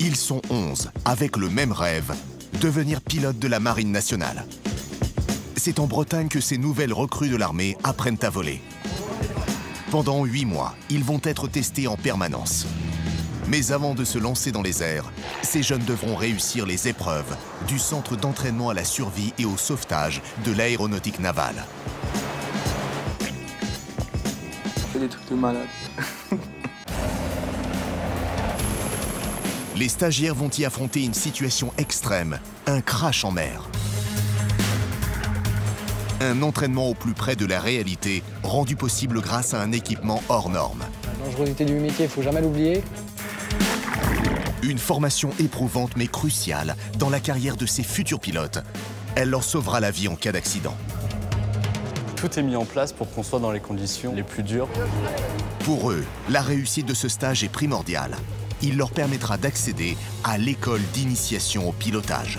Ils sont 11, avec le même rêve, devenir pilote de la Marine nationale. C'est en Bretagne que ces nouvelles recrues de l'armée apprennent à voler. Pendant 8 mois, ils vont être testés en permanence. Mais avant de se lancer dans les airs, ces jeunes devront réussir les épreuves du centre d'entraînement à la survie et au sauvetage de l'aéronautique navale. On fait des trucs de malade. Les stagiaires vont y affronter une situation extrême, un crash en mer. Un entraînement au plus près de la réalité, rendu possible grâce à un équipement hors norme. La dangerosité du métier, il ne faut jamais l'oublier. Une formation éprouvante mais cruciale dans la carrière de ces futurs pilotes. Elle leur sauvera la vie en cas d'accident. Tout est mis en place pour qu'on soit dans les conditions les plus dures. Pour eux, la réussite de ce stage est primordiale. Il leur permettra d'accéder à l'école d'initiation au pilotage.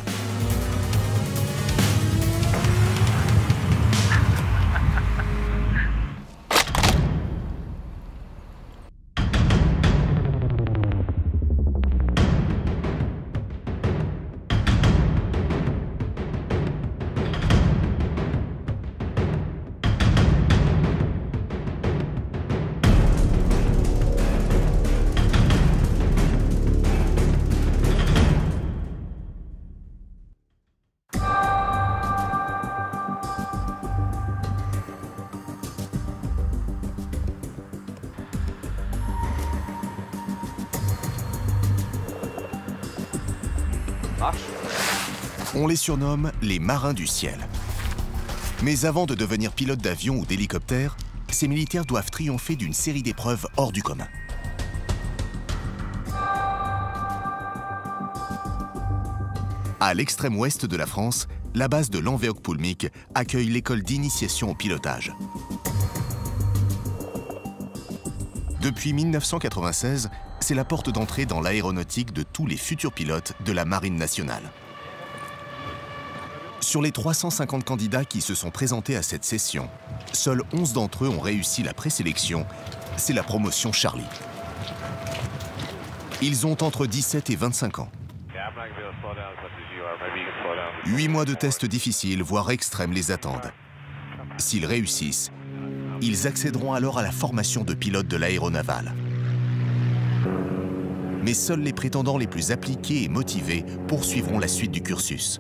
On les surnomme les marins du ciel. Mais avant de devenir pilote d'avion ou d'hélicoptère, ces militaires doivent triompher d'une série d'épreuves hors du commun. À l'extrême ouest de la France, la base de Lanvéoc-Poulmic accueille l'école d'initiation au pilotage. Depuis 1996, c'est la porte d'entrée dans l'aéronautique de tous les futurs pilotes de la Marine nationale. Sur les 350 candidats qui se sont présentés à cette session, seuls 11 d'entre eux ont réussi la présélection. C'est la promotion Charlie. Ils ont entre 17 et 25 ans. 8 mois de tests difficiles, voire extrêmes, les attendent. S'ils réussissent, ils accéderont alors à la formation de pilote de l'aéronavale. Mais seuls les prétendants les plus appliqués et motivés poursuivront la suite du cursus.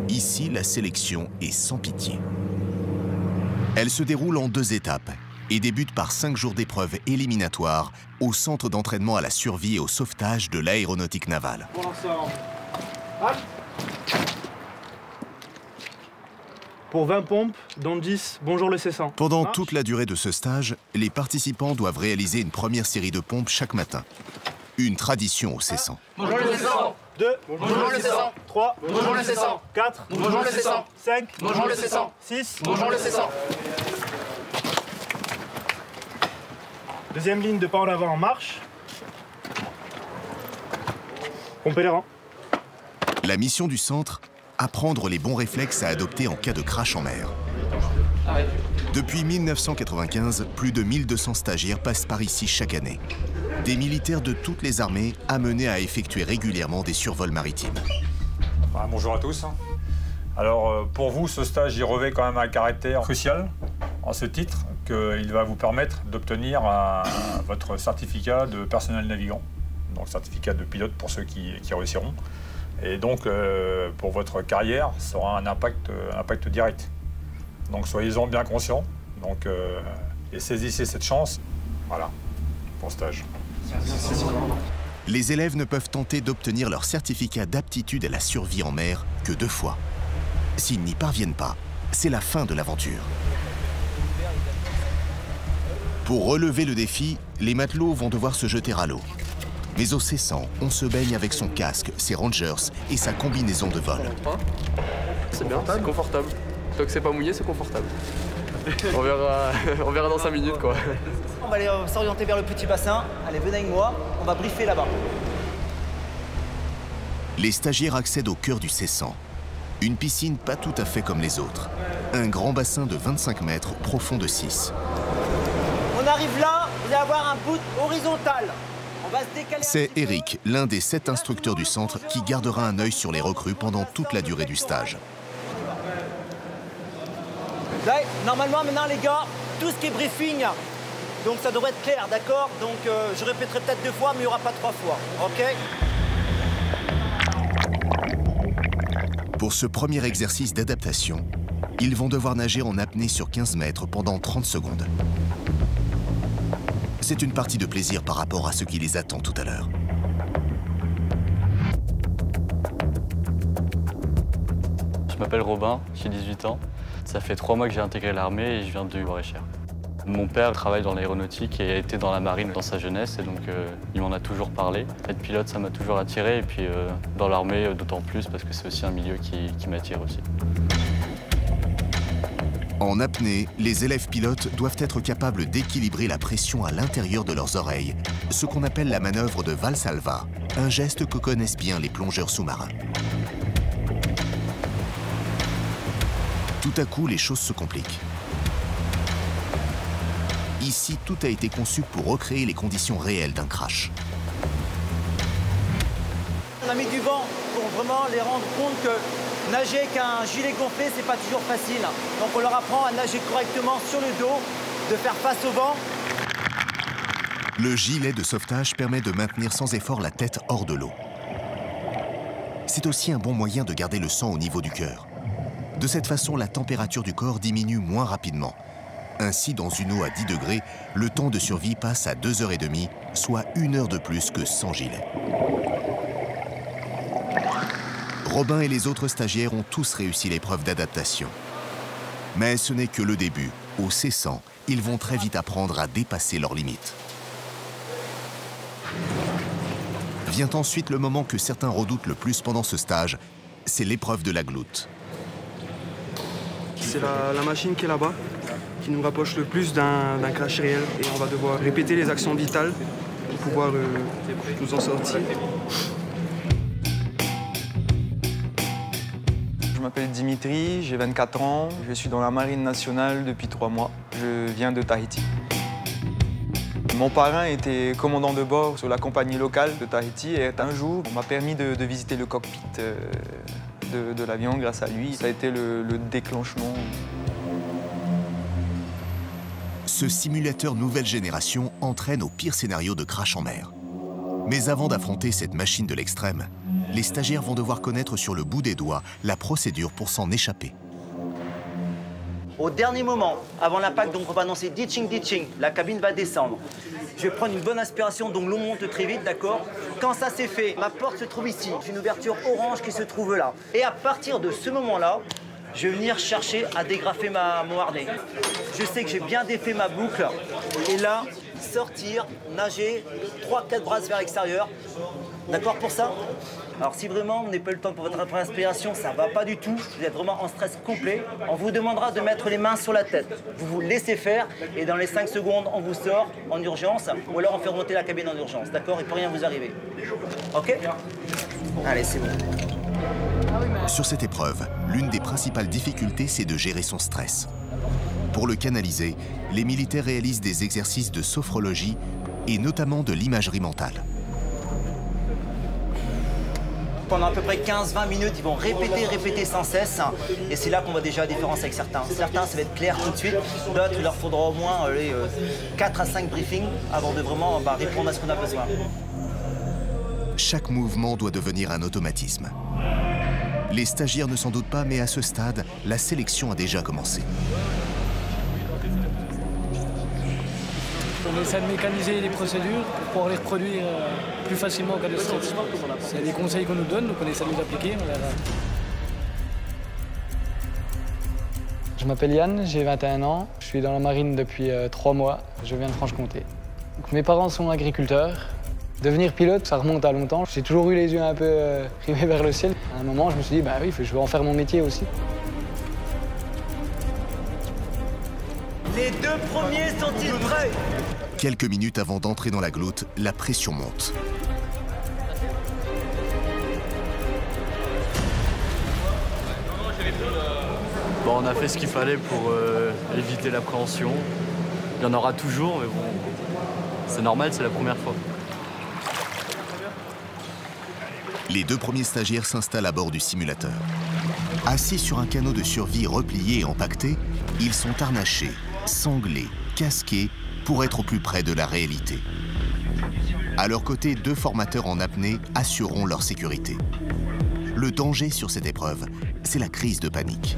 Ici, la sélection est sans pitié. Elle se déroule en 2 étapes et débute par 5 jours d'épreuves éliminatoires au centre d'entraînement à la survie et au sauvetage de l'aéronautique navale. Pour 20 pompes, dont 10, bonjour le C100. Pendant toute la durée de ce stage, les participants doivent réaliser une première série de pompes chaque matin. Une tradition au C100. Bonjour le C100. 2, bonjour le C100. 3, bonjour le C100. 4, bonjour le C100. 5, bonjour le C100. 6, bonjour le C100. Deuxième ligne de pas en avant en marche. Pompez les rangs. La mission du centre, apprendre les bons réflexes à adopter en cas de crash en mer. Depuis 1995, plus de 1200 stagiaires passent par ici chaque année. Des militaires de toutes les armées amenés à effectuer régulièrement des survols maritimes. Bonjour à tous. Alors pour vous, ce stage y revêt quand même un caractère crucial en ce titre qu'il va vous permettre d'obtenir votre certificat de personnel navigant, donc certificat de pilote pour ceux qui réussiront. Et donc pour votre carrière, ça aura un impact direct. Donc soyez-en bien conscients et saisissez cette chance. Voilà, bon stage. Les élèves ne peuvent tenter d'obtenir leur certificat d'aptitude à la survie en mer que 2 fois. S'ils n'y parviennent pas, c'est la fin de l'aventure. Pour relever le défi, les matelots vont devoir se jeter à l'eau. Mais au C100, on se baigne avec son casque, ses rangers et sa combinaison de vol. C'est bien, c'est confortable. Tant que c'est pas mouillé, c'est confortable. On verra dans 5 minutes, quoi. On va aller s'orienter vers le petit bassin. Allez, venez avec moi, on va briefer là-bas. Les stagiaires accèdent au cœur du C100. Une piscine pas tout à fait comme les autres. Un grand bassin de 25 mètres, profond de 6. On arrive là, vous allez avoir un bout horizontal. On va se décaler. C'est Eric, l'un des 7 instructeurs du centre, qui gardera un œil sur les recrues pendant toute la durée du stage. Là, normalement, maintenant, les gars, tout ce qui est briefing, donc ça devrait être clair, d'accord? Donc je répéterai peut-être 2 fois, mais il n'y aura pas 3 fois, ok? Pour ce premier exercice d'adaptation, ils vont devoir nager en apnée sur 15 mètres pendant 30 secondes. C'est une partie de plaisir par rapport à ce qui les attend tout à l'heure. Je m'appelle Robin, j'ai 18 ans. Ça fait 3 mois que j'ai intégré l'armée et je viens du Loir-et-Cher. Mon père travaille dans l'aéronautique et a été dans la marine dans sa jeunesse et donc il m'en a toujours parlé. Être pilote, ça m'a toujours attiré et puis dans l'armée d'autant plus parce que c'est aussi un milieu qui m'attire aussi. En apnée, les élèves pilotes doivent être capables d'équilibrer la pression à l'intérieur de leurs oreilles, ce qu'on appelle la manœuvre de Valsalva, un geste que connaissent bien les plongeurs sous-marins. Tout à coup, les choses se compliquent. Ici, tout a été conçu pour recréer les conditions réelles d'un crash. On a mis du vent pour vraiment les rendre compte que nager avec un gilet gonflé, c'est pas toujours facile. Donc on leur apprend à nager correctement sur le dos, de faire face au vent. Le gilet de sauvetage permet de maintenir sans effort la tête hors de l'eau. C'est aussi un bon moyen de garder le sang au niveau du cœur. De cette façon, la température du corps diminue moins rapidement. Ainsi, dans une eau à 10 degrés, le temps de survie passe à 2h30, soit 1 heure de plus que sans gilet. Robin et les autres stagiaires ont tous réussi l'épreuve d'adaptation. Mais ce n'est que le début. Au C100, ils vont très vite apprendre à dépasser leurs limites. Vient ensuite le moment que certains redoutent le plus pendant ce stage, c'est l'épreuve de la gloute. C'est la machine qui est là-bas, qui nous rapproche le plus d'un crash réel. Et on va devoir répéter les actions vitales pour pouvoir nous en sortir. Je m'appelle Dimitri, j'ai 24 ans, je suis dans la Marine nationale depuis 3 mois. Je viens de Tahiti. Mon parrain était commandant de bord sur la compagnie locale de Tahiti et un jour, on m'a permis de visiter le cockpit de l'avion grâce à lui. Ça a été le déclenchement. Ce simulateur nouvelle génération entraîne au pire scénario de crash en mer. Mais avant d'affronter cette machine de l'extrême, les stagiaires vont devoir connaître sur le bout des doigts la procédure pour s'en échapper. Au dernier moment, avant l'impact, donc on va annoncer ditching, ditching, la cabine va descendre. Je vais prendre une bonne inspiration, donc l'eau monte très vite, d'accord? Quand ça c'est fait, ma porte se trouve ici. J'ai une ouverture orange qui se trouve là. Et à partir de ce moment-là, je vais venir chercher à dégrafer mon harnais. Je sais que j'ai bien défait ma boucle. Et là, sortir, nager, 3-4 brasses vers l'extérieur. D'accord pour ça? Alors si vraiment vous n'avez pas eu le temps pour votre inspiration, ça ne va pas du tout, vous êtes vraiment en stress complet, on vous demandera de mettre les mains sur la tête. Vous vous laissez faire et dans les 5 secondes, on vous sort en urgence ou alors on fait remonter la cabine en urgence, d'accord? Il ne peut rien vous arriver. Ok? Allez, c'est bon. Sur cette épreuve, l'une des principales difficultés, c'est de gérer son stress. Pour le canaliser, les militaires réalisent des exercices de sophrologie et notamment de l'imagerie mentale. Pendant à peu près 15-20 minutes, ils vont répéter sans cesse. Et c'est là qu'on voit déjà la différence avec certains. Certains, ça va être clair tout de suite. D'autres, il leur faudra au moins 4 à 5 briefings avant de vraiment répondre à ce qu'on a besoin. Chaque mouvement doit devenir un automatisme. Les stagiaires ne s'en doutent pas, mais à ce stade, la sélection a déjà commencé. On essaie de mécaniser les procédures pour pouvoir les reproduire plus facilement en cas de stress. C'est des conseils qu'on nous donne, donc on essaie de les appliquer. Je m'appelle Yann, j'ai 21 ans. Je suis dans la marine depuis 3 mois. Je viens de Franche-Comté. Mes parents sont agriculteurs. Devenir pilote, ça remonte à longtemps. J'ai toujours eu les yeux un peu rivés vers le ciel. À un moment, je me suis dit, bah oui, je vais en faire mon métier aussi. Les 2 premiers sont-ils prêts? Quelques minutes avant d'entrer dans la gloute, la pression monte. Bon, on a fait ce qu'il fallait pour éviter l'appréhension. Il y en aura toujours, mais bon, c'est normal, c'est la première fois. Les 2 premiers stagiaires s'installent à bord du simulateur. Assis sur un canot de survie replié et empaqueté, ils sont harnachés, sanglés, casqués pour être au plus près de la réalité. À leur côté, 2 formateurs en apnée assureront leur sécurité. Le danger sur cette épreuve, c'est la crise de panique.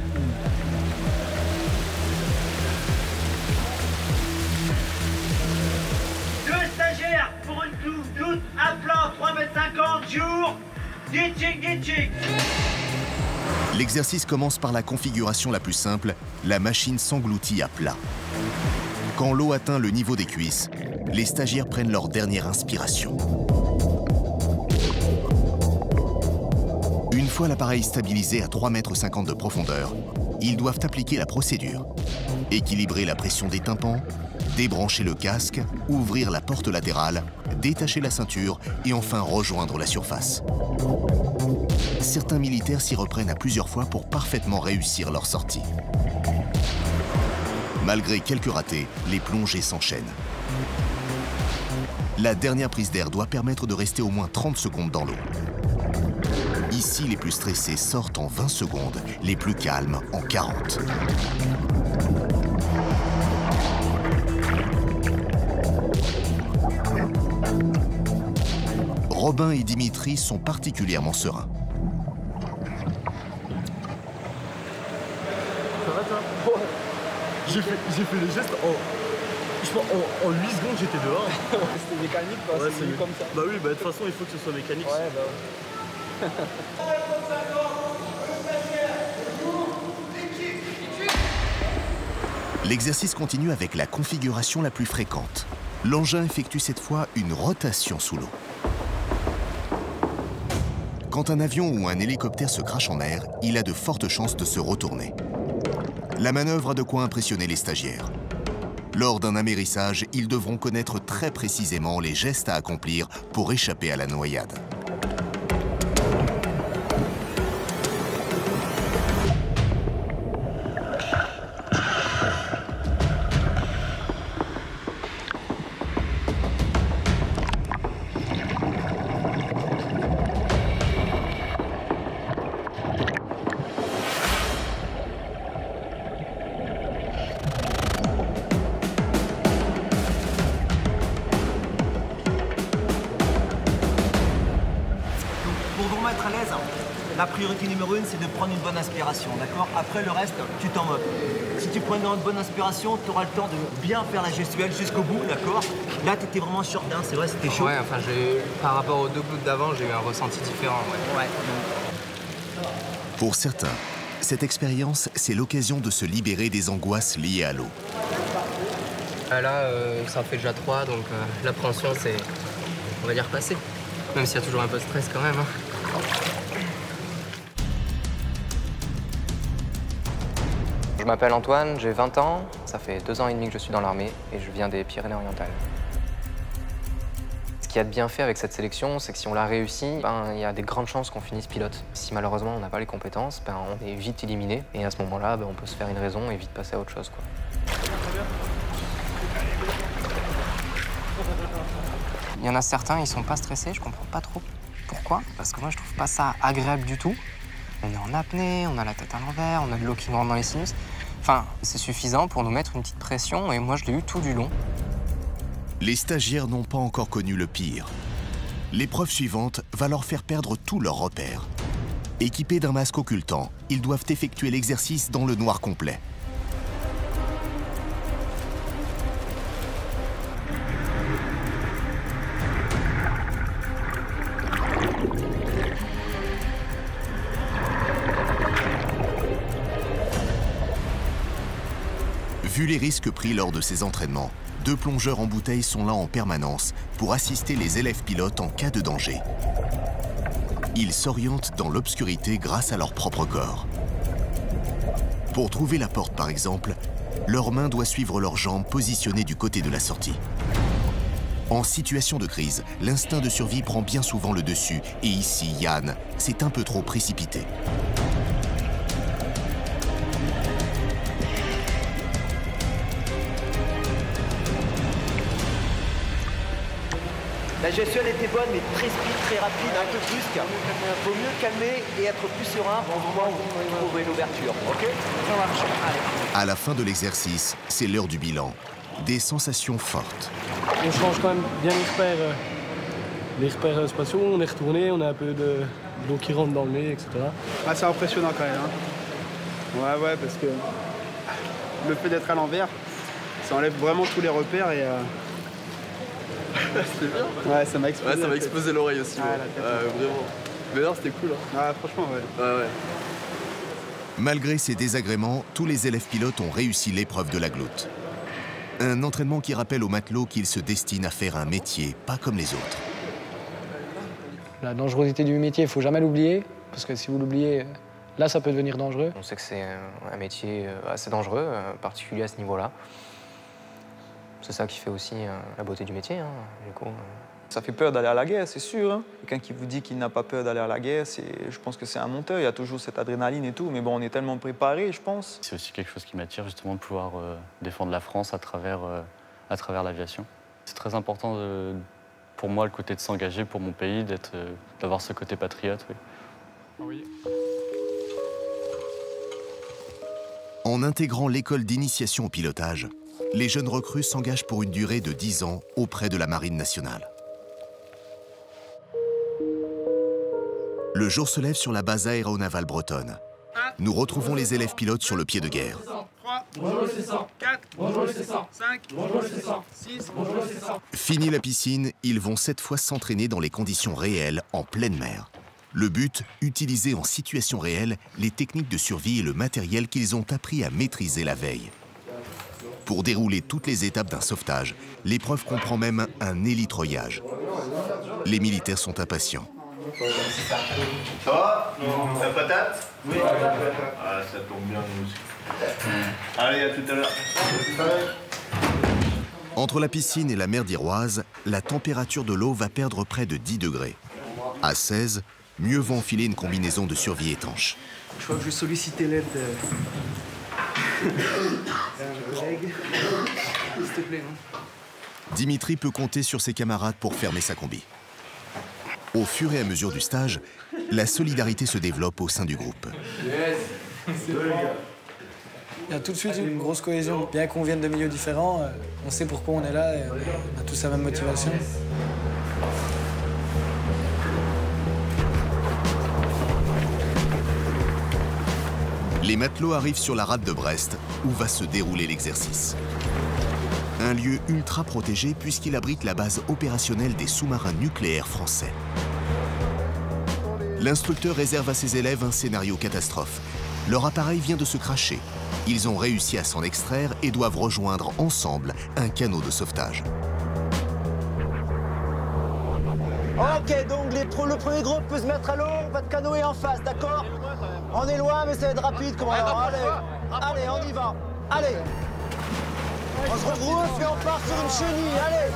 Pour une floute à plat, 3,50 m, jour, ditching. L'exercice commence par la configuration la plus simple, la machine s'engloutit à plat. Quand l'eau atteint le niveau des cuisses, les stagiaires prennent leur dernière inspiration. Une fois l'appareil stabilisé à 3,50 m de profondeur, ils doivent appliquer la procédure. Équilibrer la pression des tympans, débrancher le casque, ouvrir la porte latérale, détacher la ceinture et enfin rejoindre la surface. Certains militaires s'y reprennent à plusieurs fois pour parfaitement réussir leur sortie. Malgré quelques ratés, les plongées s'enchaînent. La dernière prise d'air doit permettre de rester au moins 30 secondes dans l'eau. Ici, les plus stressés sortent en 20 secondes, les plus calmes en 40. Robin et Dimitri sont particulièrement sereins. Ça va toi? J'ai fait le geste en 8 secondes, j'étais dehors. C'était mécanique, ouais, c'est comme ça. Bah oui, bah de toute façon il faut que ce soit mécanique. Ouais, bah ouais. L'exercice continue avec la configuration la plus fréquente. L'engin effectue cette fois une rotation sous l'eau. Quand un avion ou un hélicoptère se crache en mer, il a de fortes chances de se retourner. La manœuvre a de quoi impressionner les stagiaires. Lors d'un amérissage, ils devront connaître très précisément les gestes à accomplir pour échapper à la noyade. La priorité numéro 1, c'est de prendre une bonne inspiration, d'accord? Après le reste, tu t'en moques. Si tu prends une bonne inspiration, tu auras le temps de bien faire la gestuelle jusqu'au bout, d'accord? Là, tu étais vraiment short down, c'est vrai, c'était chaud. Ouais, enfin, par rapport aux 2 gouttes d'avant, j'ai eu un ressenti différent. Ouais. Pour certains, cette expérience, c'est l'occasion de se libérer des angoisses liées à l'eau. Là, ça en fait déjà 3, donc l'appréhension, c'est, on va dire, passé. Même s'il y a toujours un peu de stress quand même. Je m'appelle Antoine, j'ai 20 ans, ça fait 2 ans et demi que je suis dans l'armée et je viens des Pyrénées-Orientales. Ce qu'il y a de bien fait avec cette sélection, c'est que si on l'a réussi, il y a des grandes chances qu'on finisse pilote. Si malheureusement on n'a pas les compétences, on est vite éliminé et à ce moment-là, on peut se faire une raison et vite passer à autre chose, quoi. Il y en a certains, ils sont pas stressés, je comprends pas trop pourquoi, parce que moi je trouve pas ça agréable du tout. On est en apnée, on a la tête à l'envers, on a de l'eau qui nous rentre dans les sinus. Enfin, c'est suffisant pour nous mettre une petite pression et moi je l'ai eu tout du long. Les stagiaires n'ont pas encore connu le pire. L'épreuve suivante va leur faire perdre tous leurs repères. Équipés d'un masque occultant, ils doivent effectuer l'exercice dans le noir complet. Vu les risques pris lors de ces entraînements, 2 plongeurs en bouteille sont là en permanence pour assister les élèves pilotes en cas de danger. Ils s'orientent dans l'obscurité grâce à leur propre corps. Pour trouver la porte, par exemple, leur main doit suivre leurs jambes positionnées du côté de la sortie. En situation de crise, l'instinct de survie prend bien souvent le dessus et ici, Yann s'est un peu trop précipité. La gestion elle était bonne, mais très speed, très rapide, un peu brusque. Il faut mieux calmer et être plus serein pour pouvoir trouver l'ouverture. Ok? Ça marche. Allez. À la fin de l'exercice, c'est l'heure du bilan. Des sensations fortes. On change quand même bien les repères spatiaux. On est retourné, on a un peu d'eau qui rentre dans le nez, etc. Ah, c'est impressionnant quand même. Hein. Ouais, parce que le fait d'être à l'envers, ça enlève vraiment tous les repères et... C'était bien. Ouais, ça m'a explosé. Ouais, ça m'a explosé l'oreille aussi. Vraiment. Mais non, c'était cool. Hein. Ah, franchement, ouais. Ouais. Malgré ces désagréments, tous les élèves pilotes ont réussi l'épreuve de la gloute. Un entraînement qui rappelle aux matelots qu'ils se destinent à faire un métier pas comme les autres. La dangerosité du métier, il ne faut jamais l'oublier, parce que si vous l'oubliez, là, ça peut devenir dangereux. On sait que c'est un métier assez dangereux, particulier à ce niveau-là. C'est ça qui fait aussi la beauté du métier, hein, du coup. Ça fait peur d'aller à la guerre, c'est sûr. Hein. Quelqu'un qui vous dit qu'il n'a pas peur d'aller à la guerre, je pense que c'est un menteur. Il y a toujours cette adrénaline et tout, mais bon, on est tellement préparé, je pense. C'est aussi quelque chose qui m'attire, justement, de pouvoir défendre la France à travers l'aviation. C'est très important, pour moi, le côté de s'engager pour mon pays, d'avoir ce côté patriote. Oui. En intégrant l'école d'initiation au pilotage, les jeunes recrues s'engagent pour une durée de 10 ans auprès de la Marine nationale. Le jour se lève sur la base aéronavale bretonne. Nous retrouvons les élèves pilotes sur le pied de guerre. 3, bonjour le C100. 4, bonjour le C100. 5, bonjour le C100. 6, bonjour le C100. Fini la piscine, ils vont cette fois s'entraîner dans les conditions réelles, en pleine mer. Le but, utiliser en situation réelle les techniques de survie et le matériel qu'ils ont appris à maîtriser la veille. Pour dérouler toutes les étapes d'un sauvetage, l'épreuve comprend même un hélitreuillage. Les militaires sont impatients. Ça va? La patate? Oui. Ah, ça tombe bien, nous aussi. Allez, à tout à l'heure. Entre la piscine et la mer d'Iroise, la température de l'eau va perdre près de 10 degrés. À 16, mieux vaut enfiler une combinaison de survie étanche. Je crois que je vais solliciter l'aide d'un collègue. S'il te plaît, non? Dimitri peut compter sur ses camarades pour fermer sa combi. Au fur et à mesure du stage, la solidarité se développe au sein du groupe. Il y a tout de suite une grosse cohésion. Bien qu'on vienne de milieux différents, on sait pourquoi on est là et on a tous la même motivation. Les matelots arrivent sur la rade de Brest, où va se dérouler l'exercice. Un lieu ultra protégé puisqu'il abrite la base opérationnelle des sous-marins nucléaires français. L'instructeur réserve à ses élèves un scénario catastrophe. Leur appareil vient de se cracher. Ils ont réussi à s'en extraire et doivent rejoindre ensemble un canot de sauvetage. Ok, donc le premier groupe peut se mettre à l'eau, votre canot est en face, d'accord? On est loin, mais ça va être rapide, commandant. Allez, on y va. Allez. On se regroupe et on part sur une chenille. Allez.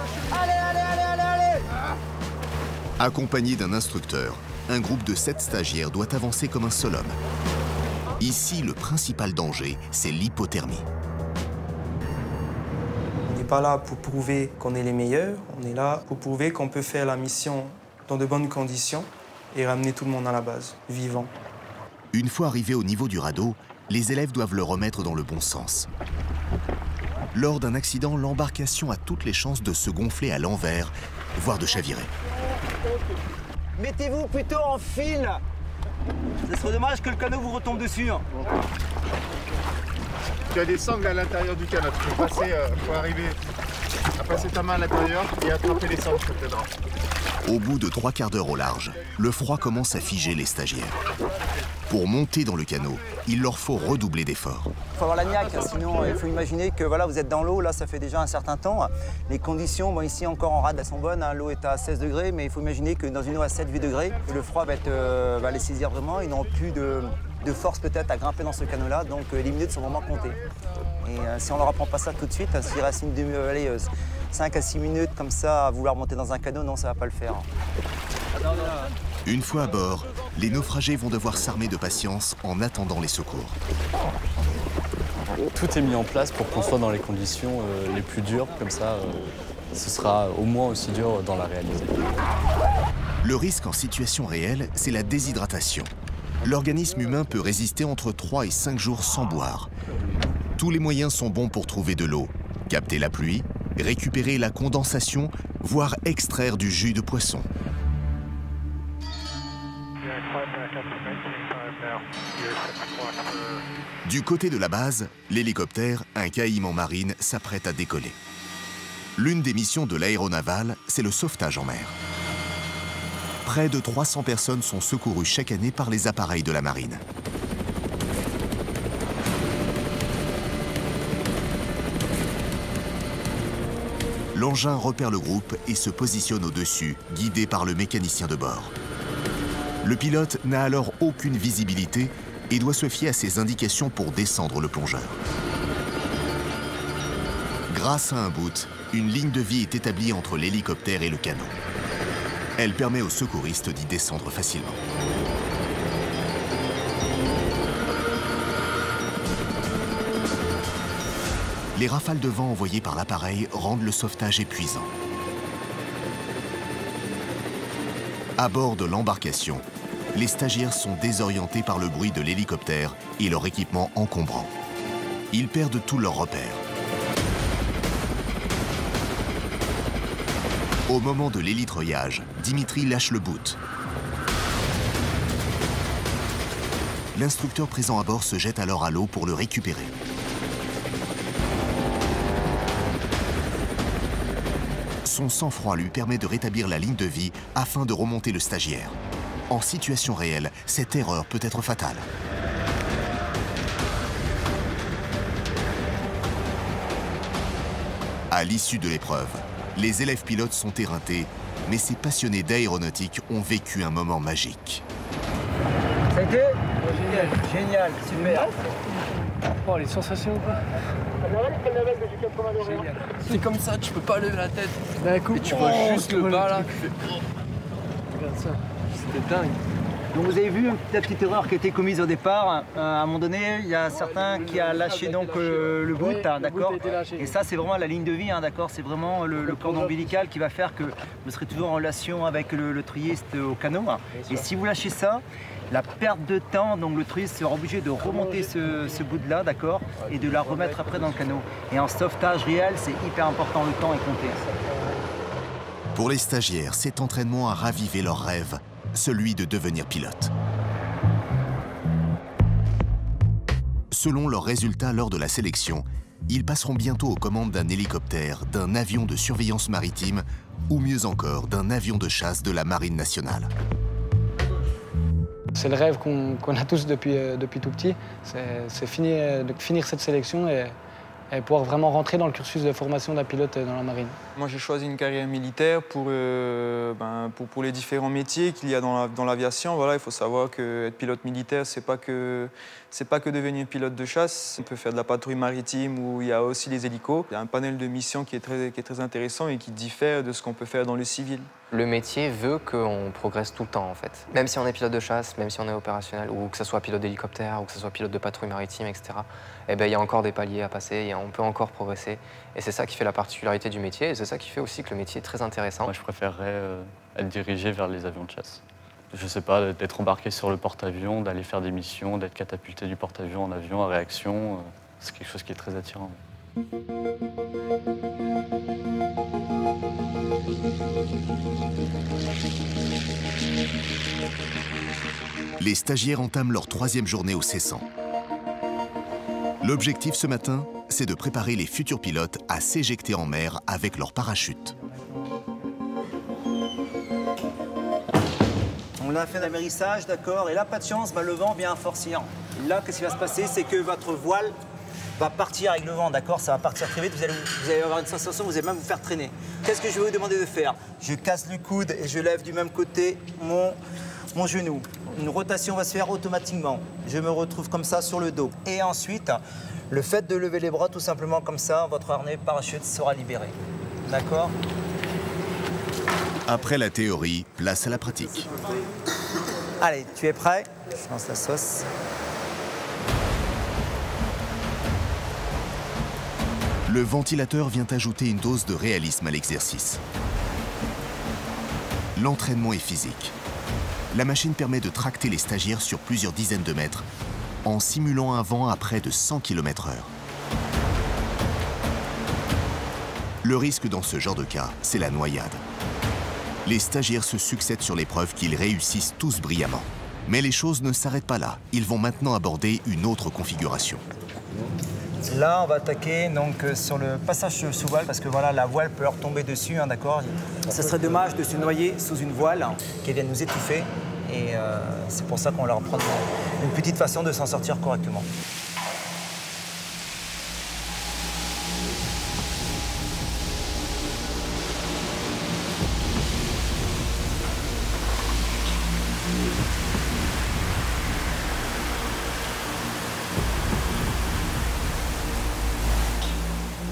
Accompagné d'un instructeur, un groupe de 7 stagiaires doit avancer comme un seul homme. Ici, le principal danger, c'est l'hypothermie. On n'est pas là pour prouver qu'on est les meilleurs, on est là pour prouver qu'on peut faire la mission dans de bonnes conditions et ramener tout le monde à la base, vivant. Une fois arrivés au niveau du radeau, les élèves doivent le remettre dans le bon sens. Lors d'un accident, l'embarcation a toutes les chances de se gonfler à l'envers, voire de chavirer. Mettez-vous plutôt en file. Ce serait dommage que le canot vous retombe dessus. Tu as des sangles à l'intérieur du canot. Tu faut arriver à passer ta main à l'intérieur et attraper les sangles, ça t'aidera. Au bout de 3 quarts d'heure au large, le froid commence à figer les stagiaires. Pour monter dans le canot, il leur faut redoubler d'efforts. Il faut avoir la niaque, sinon il faut imaginer que voilà, vous êtes dans l'eau, là ça fait déjà un certain temps. Les conditions, bon, ici encore en rade, elles sont bonnes, hein, l'eau est à 16 degrés, mais il faut imaginer que dans une eau à 7-8 degrés, le froid va les saisir vraiment, ils n'auront plus de force peut-être à grimper dans ce canot-là, donc les minutes sont vraiment comptées. Et si on ne leur apprend pas ça tout de suite, s'il reste 5 à 6 minutes comme ça à vouloir monter dans un canot, non, ça ne va pas le faire. Une fois à bord, les naufragés vont devoir s'armer de patience en attendant les secours. Tout est mis en place pour qu'on soit dans les conditions les plus dures, comme ça ce sera au moins aussi dur dans la réaliser. Le risque en situation réelle, c'est la déshydratation. L'organisme humain peut résister entre 3 et 5 jours sans boire. Tous les moyens sont bons pour trouver de l'eau, capter la pluie, récupérer la condensation, voire extraire du jus de poisson. Du côté de la base, l'hélicoptère, un Caïman Marine, s'apprête à décoller. L'une des missions de l'aéronaval, c'est le sauvetage en mer. Près de 300 personnes sont secourues chaque année par les appareils de la marine. L'engin repère le groupe et se positionne au-dessus, guidé par le mécanicien de bord. Le pilote n'a alors aucune visibilité et doit se fier à ses indications pour descendre le plongeur. Grâce à un boot, une ligne de vie est établie entre l'hélicoptère et le canot. Elle permet aux secouristes d'y descendre facilement. Les rafales de vent envoyées par l'appareil rendent le sauvetage épuisant. À bord de l'embarcation, les stagiaires sont désorientés par le bruit de l'hélicoptère et leur équipement encombrant. Ils perdent tous leurs repères. Au moment de l'hélitreuillage, Dimitri lâche le boot. L'instructeur présent à bord se jette alors à l'eau pour le récupérer. Son sang-froid lui permet de rétablir la ligne de vie afin de remonter le stagiaire. En situation réelle, cette erreur peut être fatale. À l'issue de l'épreuve, les élèves pilotes sont éreintés, mais ces passionnés d'aéronautique ont vécu un moment magique. Ça a été génial, super. Oh, les sensations, quoi. C'est comme ça, tu peux pas lever la tête. D'un coup, et tu vois juste le bas là. Regarde ça, c'était dingue. Donc vous avez vu la petite erreur qui a été commise au départ. À un moment donné, il y a certains qui a lâché donc le boot, d'accord. Et ça, c'est vraiment la ligne de vie, d'accord. C'est vraiment le cordon ombilical qui va faire que vous serez toujours en relation avec le trilliste au canot. Et si vous lâchez ça, la perte de temps, donc le trilliste sera obligé de remonter ce bout-là, d'accord, et de la remettre après dans le canot. Et en sauvetage réel, c'est hyper important, le temps est compté. Pour les stagiaires, cet entraînement a ravivé leur rêve, celui de devenir pilote. Selon leurs résultats lors de la sélection, ils passeront bientôt aux commandes d'un hélicoptère, d'un avion de surveillance maritime ou mieux encore d'un avion de chasse de la Marine nationale. C'est le rêve qu'on a tous depuis tout petit, c'est finir cette sélection et pouvoir vraiment rentrer dans le cursus de formation d'un pilote dans la marine. Moi, j'ai choisi une carrière militaire pour les différents métiers qu'il y a dans l'aviation. Voilà, il faut savoir qu'être pilote militaire, c'est pas que devenir pilote de chasse. On peut faire de la patrouille maritime où il y a aussi les hélicos. Il y a un panel de missions qui est très intéressant et qui diffère de ce qu'on peut faire dans le civil. Le métier veut qu'on progresse tout le temps, en fait. Même si on est pilote de chasse, même si on est opérationnel, ou que ce soit pilote d'hélicoptère, ou que ce soit pilote de patrouille maritime, etc., eh ben, il y a encore des paliers à passer, on peut encore progresser. Et c'est ça qui fait la particularité du métier, et c'est ça qui fait aussi que le métier est très intéressant. Moi, je préférerais être dirigé vers les avions de chasse. Je sais pas, d'être embarqué sur le porte-avions, d'aller faire des missions, d'être catapulté du porte-avions en avion à réaction, c'est quelque chose qui est très attirant. Les stagiaires entament leur 3e journée au C100. L'objectif ce matin, c'est de préparer les futurs pilotes à s'éjecter en mer avec leur parachute. On a fait un amérissage, d'accord, et là, pas de chance, le vent vient à forcir. Là, qu'est-ce qui va se passer, c'est que votre voile va partir avec le vent, d'accord, ça va partir très vite, vous allez avoir une sensation, vous allez même vous faire traîner. Qu'est-ce que je vais vous demander de faire? Je casse le coude et je lève du même côté mon genou. Une rotation va se faire automatiquement. Je me retrouve comme ça sur le dos. Et ensuite, le fait de lever les bras tout simplement comme ça, votre harnais parachute sera libéré. D'accord? Après la théorie, place à la pratique. Allez, tu es prêt? Je lance la sauce. Le ventilateur vient ajouter une dose de réalisme à l'exercice. L'entraînement est physique. La machine permet de tracter les stagiaires sur plusieurs dizaines de mètres en simulant un vent à près de 100 km/h. Le risque dans ce genre de cas, c'est la noyade. Les stagiaires se succèdent sur l'épreuve qu'ils réussissent tous brillamment. Mais les choses ne s'arrêtent pas là. Ils vont maintenant aborder une autre configuration. Là, on va attaquer donc, sur le passage sous voile parce que voilà, la voile peut leur tomber dessus, hein, d'accord. Ça serait dommage de se noyer sous une voile qui vient nous étouffer. Et c'est pour ça qu'on leur prend une petite façon de s'en sortir correctement.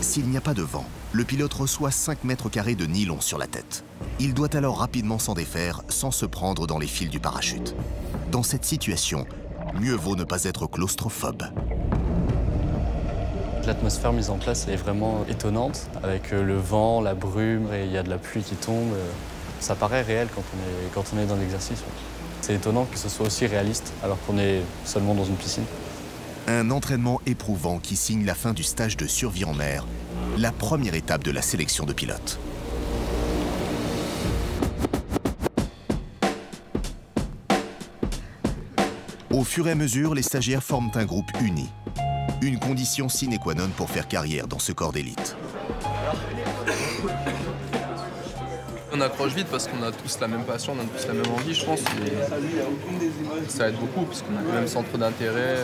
S'il n'y a pas de vent, le pilote reçoit 5 mètres carrés de nylon sur la tête. Il doit alors rapidement s'en défaire sans se prendre dans les fils du parachute. Dans cette situation, mieux vaut ne pas être claustrophobe. L'atmosphère mise en place est vraiment étonnante, avec le vent, la brume, et il y a de la pluie qui tombe. Ça paraît réel quand on est dans l'exercice. C'est étonnant que ce soit aussi réaliste, alors qu'on est seulement dans une piscine. Un entraînement éprouvant qui signe la fin du stage de survie en mer, la première étape de la sélection de pilotes. Au fur et à mesure, les stagiaires forment un groupe uni. Une condition sine qua non pour faire carrière dans ce corps d'élite. On accroche vite parce qu'on a tous la même passion, on a tous la même envie, je pense. Et ça aide beaucoup parce qu'on a le même centre d'intérêt.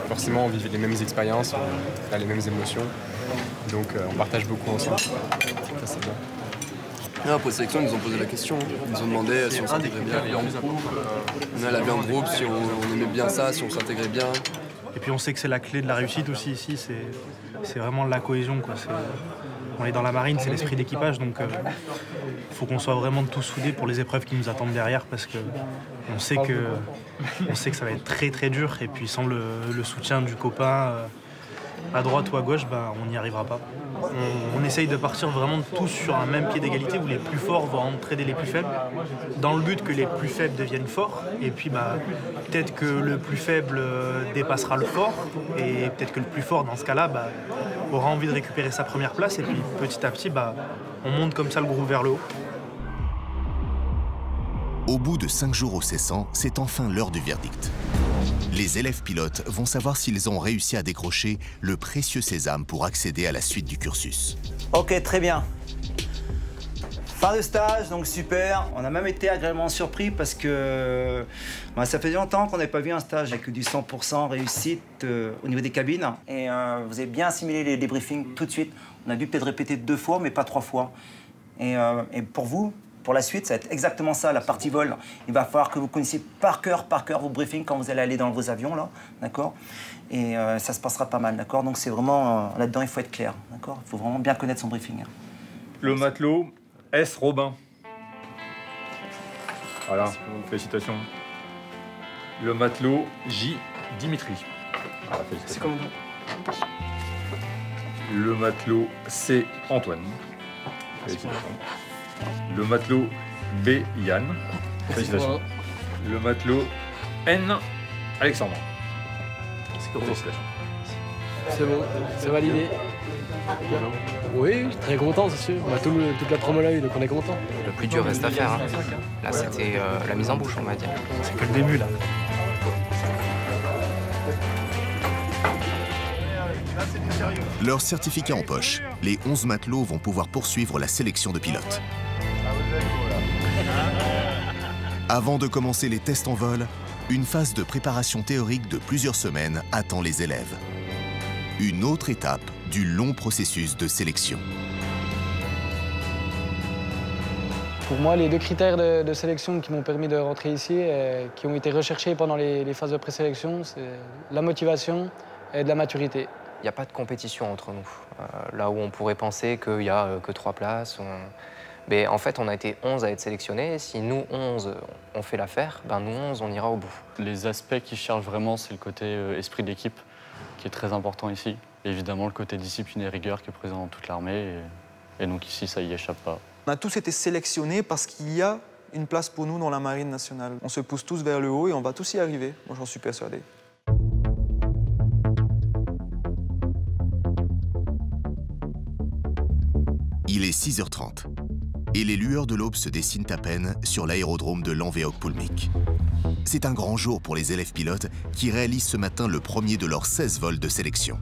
Forcément, on vit les mêmes expériences, on a les mêmes émotions. Donc on partage beaucoup ensemble. Ça, c'est bien. Et après sélection, ils nous ont posé la question. Ils nous ont demandé si on s'intégrait bien. On a la vie en groupe, si on aimait bien ça, si on s'intégrait bien. Et puis on sait que c'est la clé de la réussite aussi ici, c'est vraiment la cohésion, quoi. On est dans la marine, c'est l'esprit d'équipage, donc il faut qu'on soit vraiment tous soudés pour les épreuves qui nous attendent derrière, parce que on sait que ça va être très très dur, et puis sans le soutien du copain à droite ou à gauche, ben, on n'y arrivera pas. On essaye de partir vraiment tous sur un même pied d'égalité où les plus forts vont entraider les plus faibles, dans le but que les plus faibles deviennent forts, et puis bah, peut-être que le plus faible dépassera le fort, et peut-être que le plus fort dans ce cas-là bah, aura envie de récupérer sa première place, et puis petit à petit bah, on monte comme ça le groupe vers le haut. Au bout de 5 jours au Cessan, c'est enfin l'heure du verdict. Les élèves pilotes vont savoir s'ils ont réussi à décrocher le précieux sésame pour accéder à la suite du cursus. Ok, très bien. Fin de stage, donc super. On a même été agréablement surpris parce que ça fait longtemps qu'on n'avait pas vu un stage avec du 100% réussite au niveau des cabines. Et vous avez bien assimilé les débriefings tout de suite. On a dû peut-être répéter 2 fois, mais pas 3 fois. Et pour vous, pour la suite, ça va être exactement ça, la partie vol. Il va falloir que vous connaissiez par cœur vos briefings quand vous allez aller dans vos avions, là, d'accord? Et ça se passera pas mal, d'accord? Donc c'est vraiment, là-dedans, il faut être clair, d'accord? Il faut vraiment bien connaître son briefing. Le matelot S. Robin. Voilà, félicitations. Le matelot J. Dimitri. Voilà, félicitations. C'est comment? Le matelot C. Antoine. Félicitations. Le matelot B. Yann. Félicitations. Le matelot N. Alexandre. Félicitations. C'est bon, c'est validé. Oui, très content, c'est sûr. On a toute la promo là, donc on est content. Le plus dur reste à faire. Hein. Là, c'était la mise en bouche, on va dire. C'est que le début, là. Leur certificat en poche, les 11 matelots vont pouvoir poursuivre la sélection de pilotes. Avant de commencer les tests en vol, une phase de préparation théorique de plusieurs semaines attend les élèves. Une autre étape du long processus de sélection. Pour moi, les 2 critères de sélection qui m'ont permis de rentrer ici, qui ont été recherchés pendant les phases de présélection, c'est la motivation et de la maturité. Il n'y a pas de compétition entre nous. Là où on pourrait penser qu'il n'y a que 3 places. Mais en fait, on a été 11 à être sélectionnés. Si nous, 11, on fait l'affaire, ben nous, 11, on ira au bout. Les aspects qui cherchent vraiment, c'est le côté esprit d'équipe, qui est très important ici. Et évidemment, le côté discipline et rigueur qui est présent dans toute l'armée. Et donc ici, ça y échappe pas. On a tous été sélectionnés parce qu'il y a une place pour nous dans la Marine nationale. On se pousse tous vers le haut et on va tous y arriver. Moi, j'en suis persuadé. Il est 6h30 et les lueurs de l'aube se dessinent à peine sur l'aérodrome de Langeoog-Pulmik. C'est un grand jour pour les élèves pilotes qui réalisent ce matin le premier de leurs 16 vols de sélection.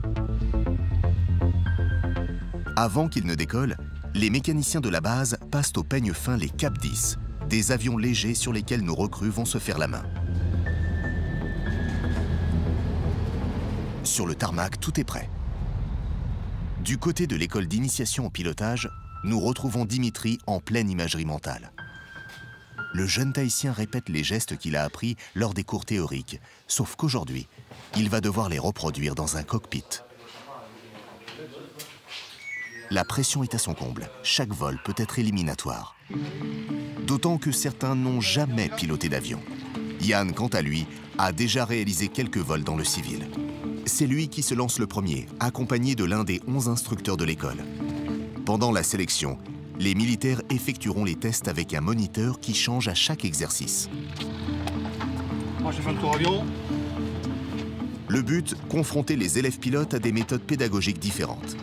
Avant qu'ils ne décollent, les mécaniciens de la base passent au peigne fin les Cap 10, des avions légers sur lesquels nos recrues vont se faire la main. Sur le tarmac, tout est prêt. Du côté de l'école d'initiation au pilotage, nous retrouvons Dimitri en pleine imagerie mentale. Le jeune Tahitien répète les gestes qu'il a appris lors des cours théoriques, sauf qu'aujourd'hui, il va devoir les reproduire dans un cockpit. La pression est à son comble. Chaque vol peut être éliminatoire. D'autant que certains n'ont jamais piloté d'avion. Yann, quant à lui, a déjà réalisé quelques vols dans le civil. C'est lui qui se lance le premier, accompagné de l'un des 11 instructeurs de l'école. Pendant la sélection, les militaires effectueront les tests avec un moniteur qui change à chaque exercice. Moi, j'ai fait le tour avion. Le but, confronter les élèves pilotes à des méthodes pédagogiques différentes.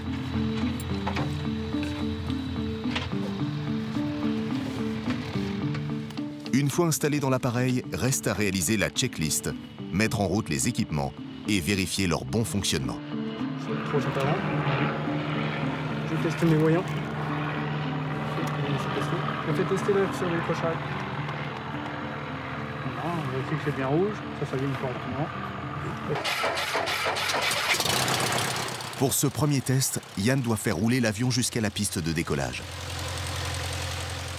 Une fois installés dans l'appareil, reste à réaliser la checklist, mettre en route les équipements et vérifier leur bon fonctionnement. Trop par là. Je vais tester mes voyants. On fait tester là sur les crochets. Voilà, on vérifie que c'est bien rouge. Ça vient correctement. Pour ce premier test, Yann doit faire rouler l'avion jusqu'à la piste de décollage.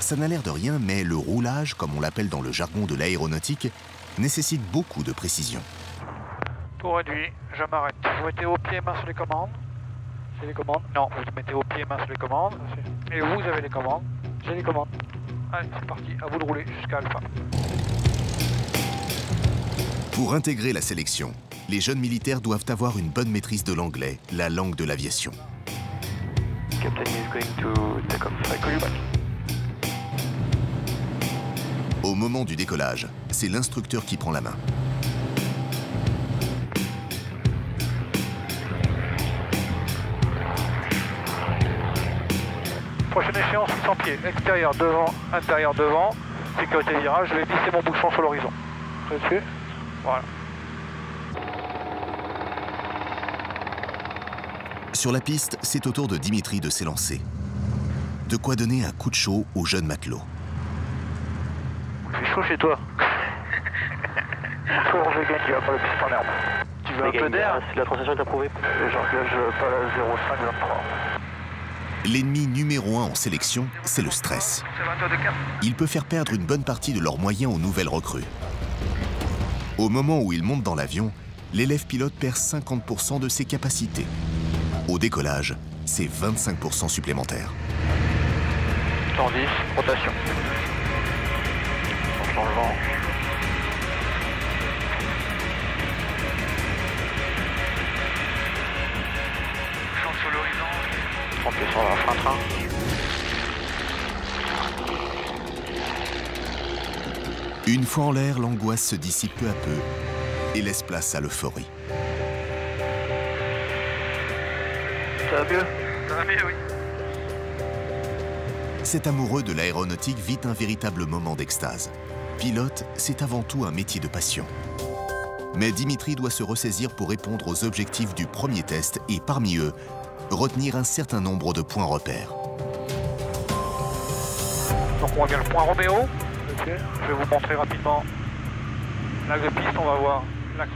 Ça n'a l'air de rien, mais le roulage, comme on l'appelle dans le jargon de l'aéronautique, nécessite beaucoup de précision. Pour réduire, je m'arrête. Vous mettez au pied, main sur les commandes. J'ai les commandes. Non, vous mettez au pied, main sur les commandes. Et vous avez les commandes. J'ai les commandes. Allez, c'est parti. À vous de rouler jusqu'à Alpha. Pour intégrer la sélection, les jeunes militaires doivent avoir une bonne maîtrise de l'anglais, la langue de l'aviation. Captain is going to take off. I call you back. Au moment du décollage, c'est l'instructeur qui prend la main. Prochaine échéance, 600 pieds. Extérieur devant, intérieur devant. Sécurité virage, je vais glisser mon bouchon sur l'horizon. Dessus. Voilà. Sur la piste, c'est au tour de Dimitri de s'élancer. De quoi donner un coup de chaud aux jeunes matelots. C'est chaud chez toi. Faut revenir, tu vas pas le piste en herbe. Tu veux un peu d'air si la transition est approuvée. J'engage pas la 0,5, 0,3. L'ennemi numéro 1 en sélection, c'est le stress. Il peut faire perdre une bonne partie de leurs moyens aux nouvelles recrues. Au moment où il monte dans l'avion, l'élève pilote perd 50% de ses capacités. Au décollage, c'est 25% supplémentaire. 110, rotation. On change le vent. Change sur l'horizon. 30 pieds sur la frein-train. Une fois en l'air, l'angoisse se dissipe peu à peu et laisse place à l'euphorie. Ça va mieux? Ça va mieux, oui. Cet amoureux de l'aéronautique vit un véritable moment d'extase. Pilote, c'est avant tout un métier de passion. Mais Dimitri doit se ressaisir pour répondre aux objectifs du premier test et parmi eux, retenir un certain nombre de points repères. Donc on voit bien le point Roméo. Okay. Je vais vous montrer rapidement l'axe de piste, on va voir l'axe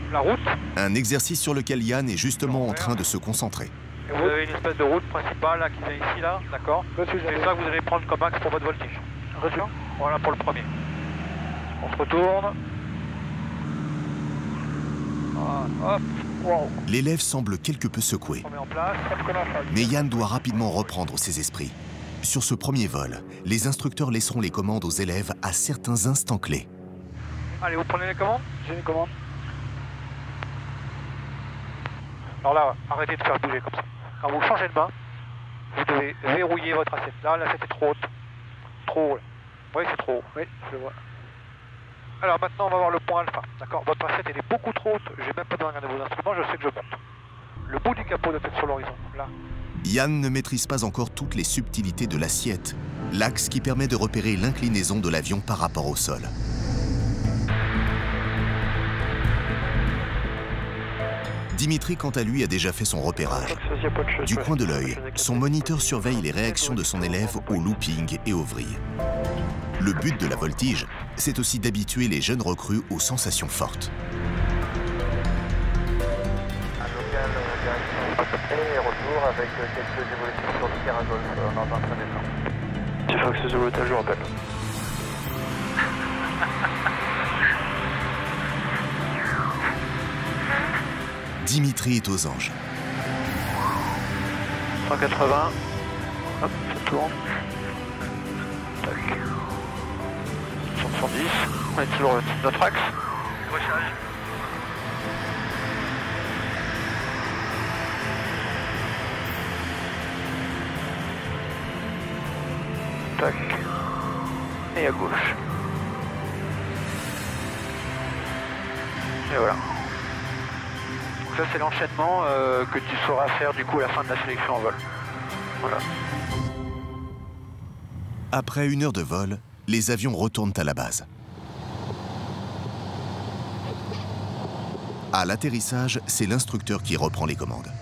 de la route. Un exercice sur lequel Yann est justement en train de se concentrer. Et vous avez une espèce de route principale là, qui vient ici, là, d'accord? C'est ça que vous allez prendre comme axe pour votre voltige. Voilà pour le premier. On se retourne. Voilà, hop. Wow. L'élève semble quelque peu secoué. Mais Yann doit rapidement reprendre ses esprits. Sur ce premier vol, les instructeurs laisseront les commandes aux élèves à certains instants clés. Allez, vous prenez les commandes? J'ai les commandes. Alors là, arrêtez de faire bouger comme ça. Quand vous changez de main, vous devez verrouiller votre assiette. Là, l'assiette est trop haute. Trop haut. Oui, c'est trop haut. Oui, je le vois. Alors maintenant, on va voir le point alpha. D'accord, votre assiette, elle est beaucoup trop haute. J'ai même pas besoin de regarder vos instruments, je sais que je monte. Le bout du capot doit être sur l'horizon. Là. Yann ne maîtrise pas encore toutes les subtilités de l'assiette, l'axe qui permet de repérer l'inclinaison de l'avion par rapport au sol. Dimitri, quant à lui, a déjà fait son repérage. Du coin de l'œil, son moniteur surveille les réactions de son élève au looping et aux vrilles. Le but de la voltige, c'est aussi d'habituer les jeunes recrues aux sensations fortes. Et retour avec quelques évolutions sur le terrain golf dans un premier temps. Tu fais que ce voltage, je rappelle. Dimitri est aux anges. 180. Hop, ça tourne. Tac. 170. On est toujours notre axe. Décrochage. Tac. Et à gauche. Et voilà. Donc ça c'est l'enchaînement que tu sauras faire du coup à la fin de la sélection en vol. Voilà. Après 1 heure de vol, les avions retournent à la base. À l'atterrissage, c'est l'instructeur qui reprend les commandes.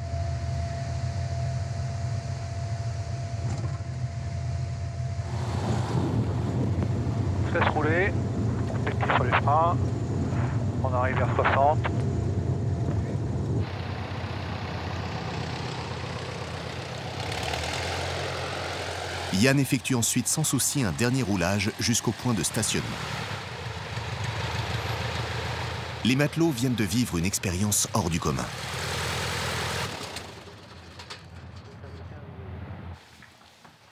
On se laisse rouler, on pétille sur les freins, on arrive vers 60. Yann effectue ensuite sans souci un dernier roulage jusqu'au point de stationnement. Les matelots viennent de vivre une expérience hors du commun.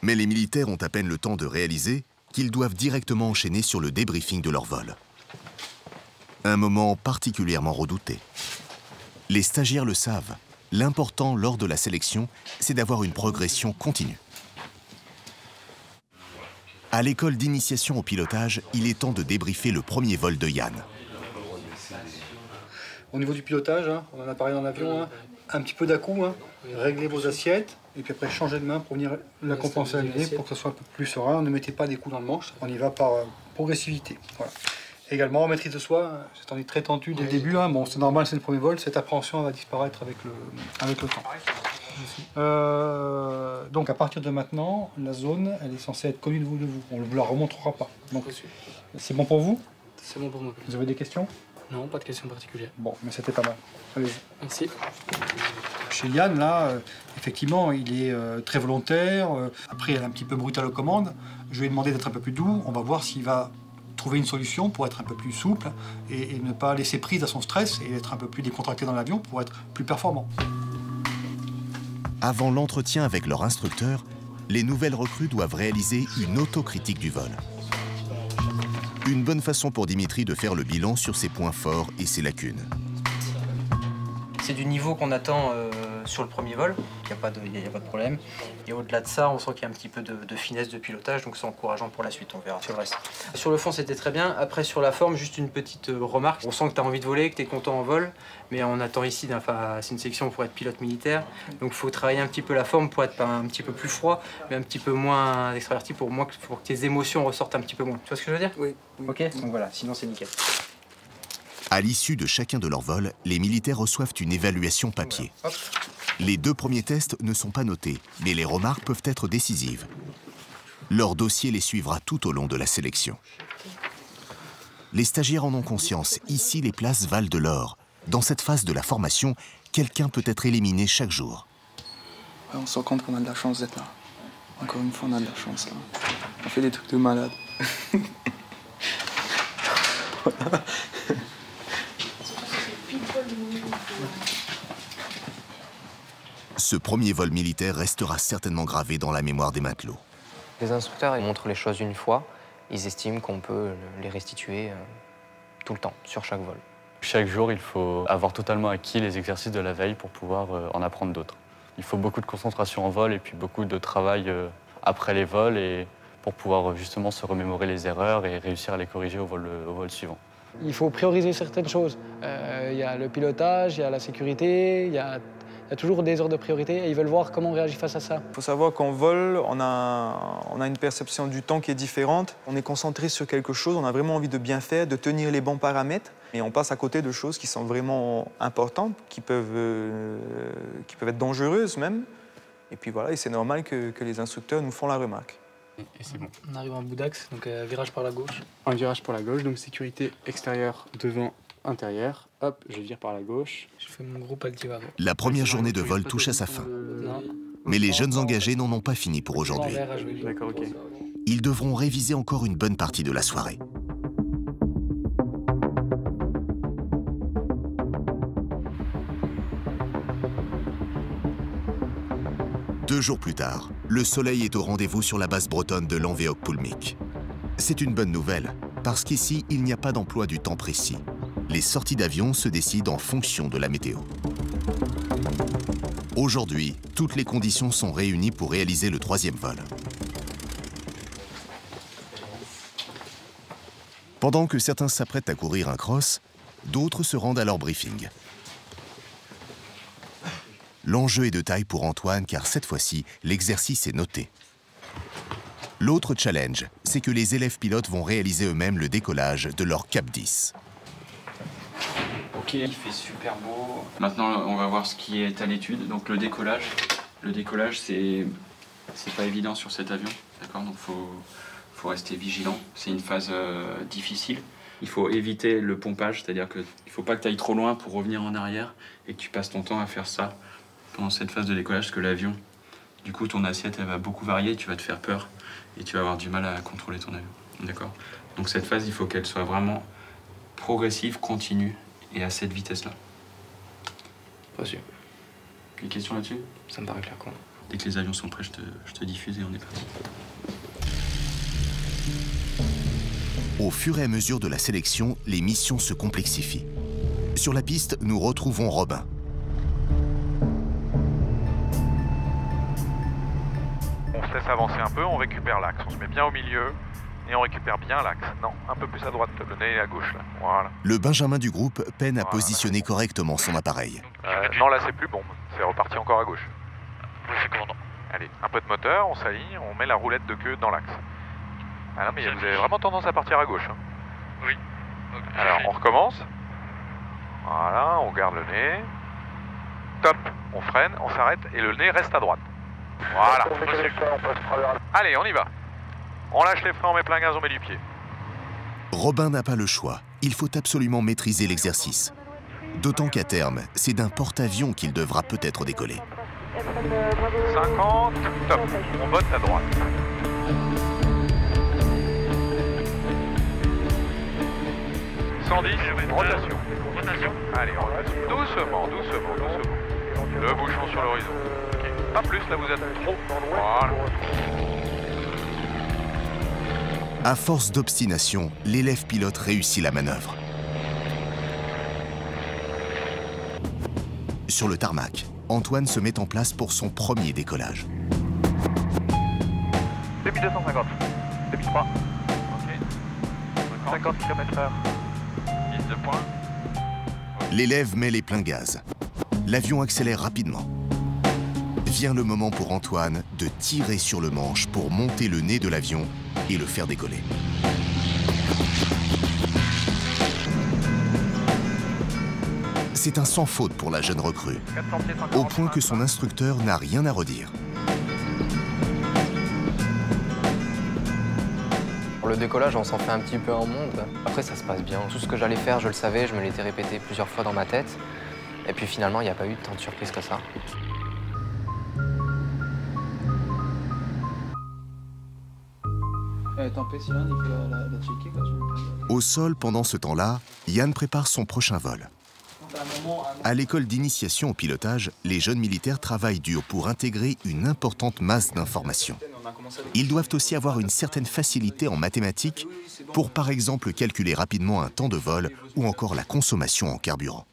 Mais les militaires ont à peine le temps de réaliser qu'ils doivent directement enchaîner sur le débriefing de leur vol. Un moment particulièrement redouté. Les stagiaires le savent, l'important lors de la sélection, c'est d'avoir une progression continue. À l'école d'initiation au pilotage, il est temps de débriefer le premier vol de Yann. Au niveau du pilotage, hein, on en a parlé dans l'avion, hein, un petit peu d'à-coup, hein, réglez vos assiettes, et puis après changer de main pour venir la compenser à l'idée pour que ce soit un peu plus serein. Ne mettez pas des coups dans le manche, on y va par progressivité. Voilà. Également, en maîtrise de soi, c'est on est très tendu dès le début. Hein. Bon, c'est normal, c'est le premier vol, cette appréhension va disparaître avec le temps. Donc à partir de maintenant, la zone, elle est censée être connue de vous. On ne vous la remontrera pas. Donc c'est bon pour vous? C'est bon pour moi. Vous avez des questions? Non, pas de questions particulières. Bon, mais c'était pas mal. Allez-y. Merci. Chez Yann, là, effectivement, il est très volontaire. Après, il est un petit peu brutal aux commandes. Je lui ai demandé d'être un peu plus doux. On va voir s'il va trouver une solution pour être un peu plus souple et ne pas laisser prise à son stress et être un peu plus décontracté dans l'avion pour être plus performant. Avant l'entretien avec leur instructeur, les nouvelles recrues doivent réaliser une autocritique du vol. Une bonne façon pour Dimitri de faire le bilan sur ses points forts et ses lacunes. C'est du niveau qu'on attend sur le premier vol, il n'y a pas de problème. Et au-delà de ça, on sent qu'il y a un petit peu de finesse de pilotage, donc c'est encourageant pour la suite, on verra sur le reste. Sur le fond, c'était très bien. Après, sur la forme, juste une petite remarque. On sent que tu as envie de voler, que tu es content en vol, mais on attend ici, c'est une section pour être pilote militaire, donc il faut travailler un petit peu la forme pour être pas un petit peu plus froid, mais un petit peu moins extraverti pour que tes émotions ressortent un petit peu moins. Tu vois ce que je veux dire? Oui. Ok, donc voilà, sinon c'est nickel. À l'issue de chacun de leurs vols, les militaires reçoivent une évaluation papier. Les 2 premiers tests ne sont pas notés, mais les remarques peuvent être décisives. Leur dossier les suivra tout au long de la sélection. Les stagiaires en ont conscience, ici les places valent de l'or. Dans cette phase de la formation, quelqu'un peut être éliminé chaque jour. On se rend compte qu'on a de la chance d'être là. Encore une fois, on a de la chance là. On fait des trucs de malade. Voilà. Ce premier vol militaire restera certainement gravé dans la mémoire des matelots. Les instructeurs, ils montrent les choses une fois, ils estiment qu'on peut les restituer tout le temps, sur chaque vol. Chaque jour, il faut avoir totalement acquis les exercices de la veille pour pouvoir en apprendre d'autres. Il faut beaucoup de concentration en vol et puis beaucoup de travail après les vols et pour pouvoir justement se remémorer les erreurs et réussir à les corriger au vol suivant. Il faut prioriser certaines choses. Il y a le pilotage, il y a la sécurité, il y a toujours des ordres de priorité et ils veulent voir comment on réagit face à ça. Il faut savoir qu'en vol, on a une perception du temps qui est différente. On est concentré sur quelque chose, on a vraiment envie de bien faire, de tenir les bons paramètres. Et on passe à côté de choses qui sont vraiment importantes, qui peuvent être dangereuses même. Et puis voilà, et c'est normal que les instructeurs nous font la remarque. Et c'est bon. On arrive en bout d'axe, donc virage par la gauche. Un virage pour la gauche, donc sécurité extérieure, devant, intérieur. Hop, je vire par la gauche. Je fais mon groupe Altivaro. La première journée de vol touche à sa fin. Mais les jeunes engagés n'en ont pas fini pour aujourd'hui. D'accord, ok. Ils devront réviser encore une bonne partie de la soirée. Deux jours plus tard, le soleil est au rendez-vous sur la base bretonne de Lanvéoc-Poulmic. C'est une bonne nouvelle, parce qu'ici, il n'y a pas d'emploi du temps précis. Les sorties d'avion se décident en fonction de la météo. Aujourd'hui, toutes les conditions sont réunies pour réaliser le troisième vol. Pendant que certains s'apprêtent à courir un cross, d'autres se rendent à leur briefing. L'enjeu est de taille pour Antoine car cette fois-ci, l'exercice est noté. L'autre challenge, c'est que les élèves pilotes vont réaliser eux-mêmes le décollage de leur Cap 10. Ok, il fait super beau. Maintenant, on va voir ce qui est à l'étude. Donc le décollage, c'est pas évident sur cet avion, d'accord? Donc faut rester vigilant. C'est une phase difficile. Il faut éviter le pompage, c'est-à-dire qu'il ne faut pas que tu ailles trop loin pour revenir en arrière et que tu passes ton temps à faire ça pendant cette phase de décollage, parce que l'avion, du coup, ton assiette, elle va beaucoup varier, tu vas te faire peur et tu vas avoir du mal à contrôler ton avion, d'accord? Donc cette phase, il faut qu'elle soit vraiment progressive, continue et à cette vitesse-là. Reçu. Des questions là-dessus? Ça me paraît clair, quoi. Dès que les avions sont prêts, je te diffuse et on est parti. Au fur et à mesure de la sélection, les missions se complexifient. Sur la piste, nous retrouvons Robin. On se laisse avancer un peu, on récupère l'axe. On se met bien au milieu et on récupère bien l'axe. Non, un peu plus à droite, le nez est à gauche, là. Voilà. Le Benjamin du groupe peine à positionner correctement son appareil. Non, là c'est plus bon. C'est reparti encore à gauche. Allez, un peu de moteur, on s'aligne, on met la roulette de queue dans l'axe. Ah non, mais vous avez vraiment tendance à partir à gauche. Hein. Oui. Alors, on recommence. Voilà, on garde le nez. Top, on freine, on s'arrête et le nez reste à droite. Voilà. Allez, on y va. On lâche les freins, on met plein gaz, on met du pied. Robin n'a pas le choix. Il faut absolument maîtriser l'exercice. D'autant qu'à terme, c'est d'un porte-avions qu'il devra peut-être décoller. 50, top. On botte à droite. Rotation. Allez, rotation. Doucement. Le bouchon sur l'horizon. Okay. Pas plus, là vous êtes trop. Voilà. À force d'obstination, l'élève pilote réussit la manœuvre. Sur le tarmac, Antoine se met en place pour son premier décollage. 2250. 2003. Ok. 50 km/h. 10 de points. L'élève met les pleins gaz. L'avion accélère rapidement. Vient le moment pour Antoine de tirer sur le manche pour monter le nez de l'avion et le faire décoller. C'est un sans faute pour la jeune recrue, au point que son instructeur n'a rien à redire. Pour le décollage, on s'en fait un petit peu en monde. Après, ça se passe bien. Tout ce que j'allais faire, je le savais, je me l'étais répété plusieurs fois dans ma tête. Et puis finalement, il n'y a pas eu tant de surprises que ça. Au sol, pendant ce temps-là, Yann prépare son prochain vol. À l'école d'initiation au pilotage, les jeunes militaires travaillent dur pour intégrer une importante masse d'informations. Ils doivent aussi avoir une certaine facilité en mathématiques pour par exemple calculer rapidement un temps de vol ou encore la consommation en carburant.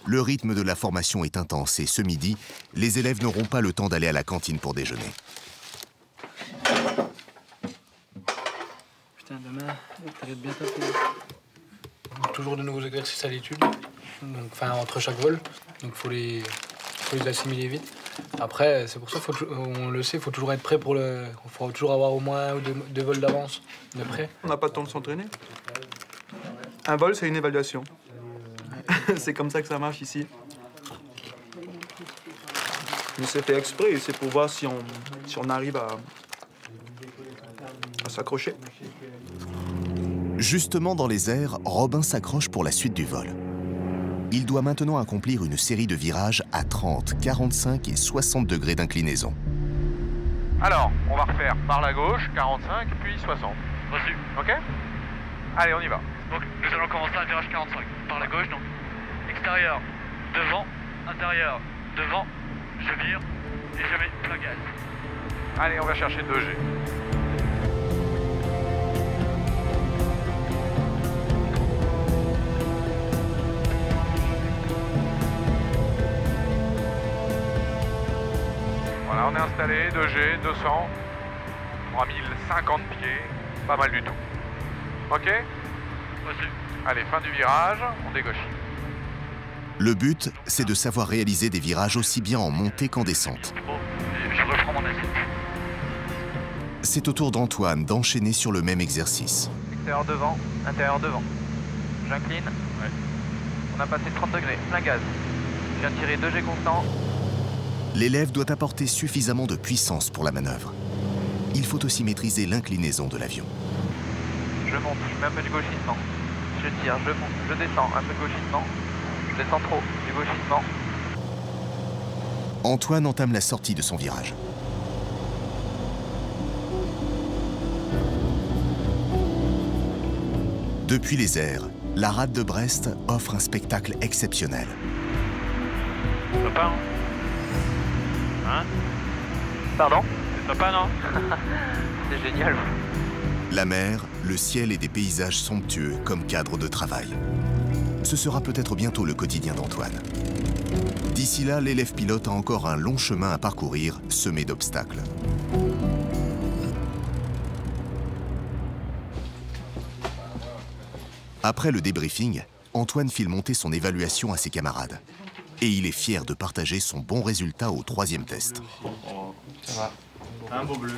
Le rythme de la formation est intense et ce midi, les élèves n'auront pas le temps d'aller à la cantine pour déjeuner. Putain, demain, t'arrêtes bien taper. Toujours de nouveaux exercices à l'étude, enfin entre chaque vol, donc faut les assimiler vite. Après, c'est pour ça, on le sait, il faut toujours être prêt pour le... Il faut toujours avoir au moins 1 ou 2 vols d'avance, de près. On n'a pas le temps de s'entraîner. Un vol, c'est une évaluation. C'est comme ça que ça marche ici. Mais c'est fait exprès, c'est pour voir si on arrive à s'accrocher. Justement dans les airs, Robin s'accroche pour la suite du vol. Il doit maintenant accomplir une série de virages à 30, 45 et 60 degrés d'inclinaison. Alors, on va refaire par la gauche, 45, puis 60. Reçu. Ok? Allez, on y va. Donc, nous allons commencer un virage 45. Par la gauche, donc. Extérieur, devant, intérieur, devant, je vire et je mets plein gaz. Allez, on va chercher 2G. Voilà, on est installé, 2G, 200, 3050 pieds, pas mal du tout. Ok? Reçu. Allez, fin du virage, on dégauche. Le but, c'est de savoir réaliser des virages aussi bien en montée qu'en descente. Bon, je reprends mon assiette. C'est au tour d'Antoine d'enchaîner sur le même exercice. Extérieur devant, intérieur devant. J'incline. Ouais. On a passé 30 degrés, plein gaz. Je viens de tirer 2G constant. L'élève doit apporter suffisamment de puissance pour la manœuvre. Il faut aussi maîtriser l'inclinaison de l'avion. Je monte, je mets un peu de gauchissement. Je tire, je monte, je descends, un peu de gauchissement. Je descends trop, du gauchissement. Antoine entame la sortie de son virage. Depuis les airs, la rade de Brest offre un spectacle exceptionnel. Papa, hein? Pardon? C'est papa, non? C'est génial. La mer, le ciel et des paysages somptueux comme cadre de travail. Ce sera peut-être bientôt le quotidien d'Antoine. D'ici là, l'élève pilote a encore un long chemin à parcourir, semé d'obstacles. Après le débriefing, Antoine file monter son évaluation à ses camarades. Et il est fier de partager son bon résultat au 3e test. Ça va. Un beau bleu.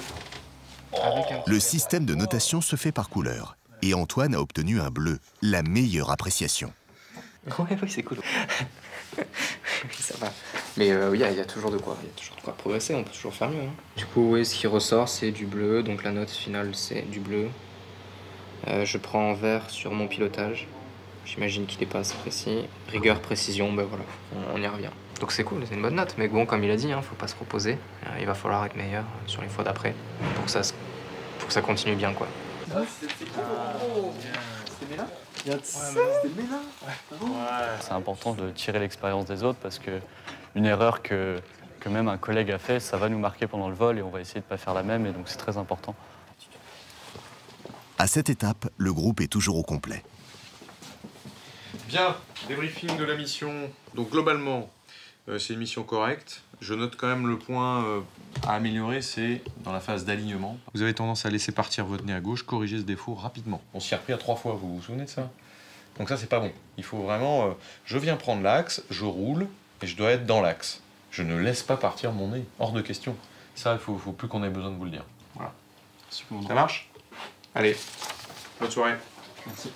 Le système de notation se fait par couleur. Et Antoine a obtenu un bleu, la meilleure appréciation. Oui, c'est cool. Ça va. Mais oui, il y a toujours de quoi. Il y a toujours de quoi progresser, on peut toujours faire mieux. Hein. Du coup, oui, ce qui ressort, c'est du bleu. Donc la note finale, c'est du bleu. Je prends en vert sur mon pilotage. J'imagine qu'il n'est pas assez précis. Rigueur, précision, ben voilà, on y revient. Donc c'est cool, c'est une bonne note. Mais bon, comme il a dit, hein, faut pas se reposer. Il va falloir être meilleur sur les fois d'après pour que ça continue bien, quoi. C'est important de tirer l'expérience des autres parce que une erreur que même un collègue a fait, ça va nous marquer pendant le vol et on va essayer de ne pas faire la même et donc c'est très important. À cette étape, le groupe est toujours au complet. Bien, débriefing de la mission. Donc globalement, c'est une mission correcte. Je note quand même le point à améliorer, c'est dans la phase d'alignement. Vous avez tendance à laisser partir votre nez à gauche, corriger ce défaut rapidement. On s'y est repris à 3 fois, vous vous souvenez de ça? Donc ça, c'est pas bon. Il faut vraiment... je viens prendre l'axe, je roule, et je dois être dans l'axe. Je ne laisse pas partir mon nez, hors de question. Ça, il faut plus qu'on ait besoin de vous le dire. Voilà. Ça marche? Allez, bonne soirée. Merci.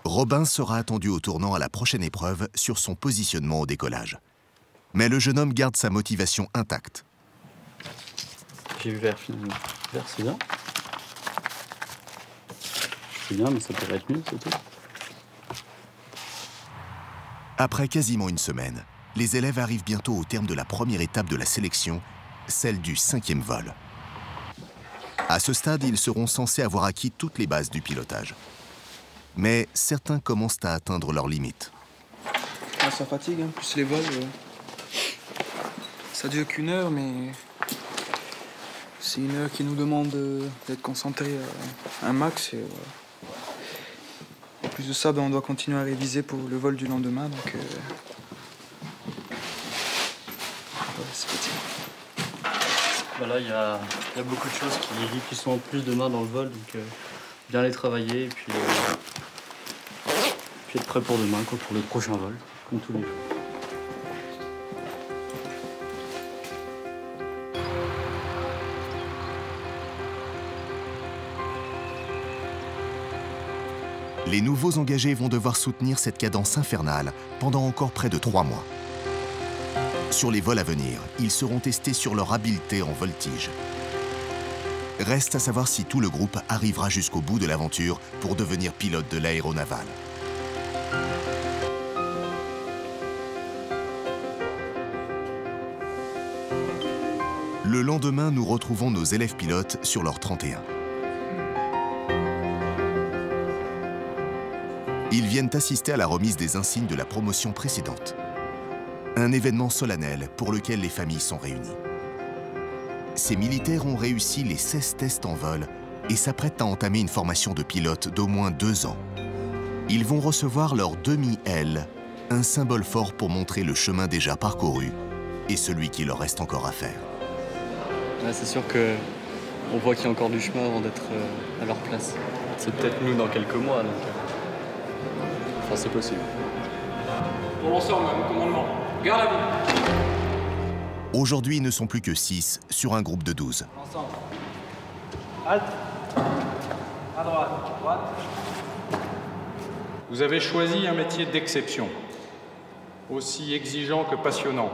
Robin sera attendu au tournant à la prochaine épreuve sur son positionnement au décollage. Mais le jeune homme garde sa motivation intacte. J'ai vu vert finalement. Vert, c'est bien. C'est bien, mais ça pourrait être mieux, c'est tout. Après quasiment une semaine, les élèves arrivent bientôt au terme de la première étape de la sélection, celle du 5e vol. À ce stade, ils seront censés avoir acquis toutes les bases du pilotage. Mais certains commencent à atteindre leurs limites. Ah, ça fatigue, hein, plus les vols. Ça dure qu'une heure, mais c'est une heure qui nous demande d'être concentrés un max. Et, en plus de ça, on doit continuer à réviser pour le vol du lendemain. Donc, c'est fatigant. Voilà, il y a beaucoup de choses qui sont en plus demain dans le vol, donc bien les travailler et puis être prêt pour demain, quoi, pour le prochain vol, comme tous les jours. Les nouveaux engagés vont devoir soutenir cette cadence infernale pendant encore près de 3 mois. Sur les vols à venir, ils seront testés sur leur habileté en voltige. Reste à savoir si tout le groupe arrivera jusqu'au bout de l'aventure pour devenir pilote de l'aéronaval. Le lendemain, nous retrouvons nos élèves pilotes sur leur 31. Ils viennent assister à la remise des insignes de la promotion précédente. Un événement solennel pour lequel les familles sont réunies. Ces militaires ont réussi les 16 tests en vol et s'apprêtent à entamer une formation de pilote d'au moins 2 ans. Ils vont recevoir leur demi-aile, un symbole fort pour montrer le chemin déjà parcouru et celui qui leur reste encore à faire. Ouais, c'est sûr qu'on voit qu'il y a encore du chemin avant d'être à leur place. C'est peut-être nous dans quelques mois, donc enfin, c'est possible. Pour lanceur même, commandement. Garde à vue. Aujourd'hui, ils ne sont plus que 6 sur un groupe de 12. Ensemble. Halte. À droite. Droite. Vous avez choisi un métier d'exception, aussi exigeant que passionnant.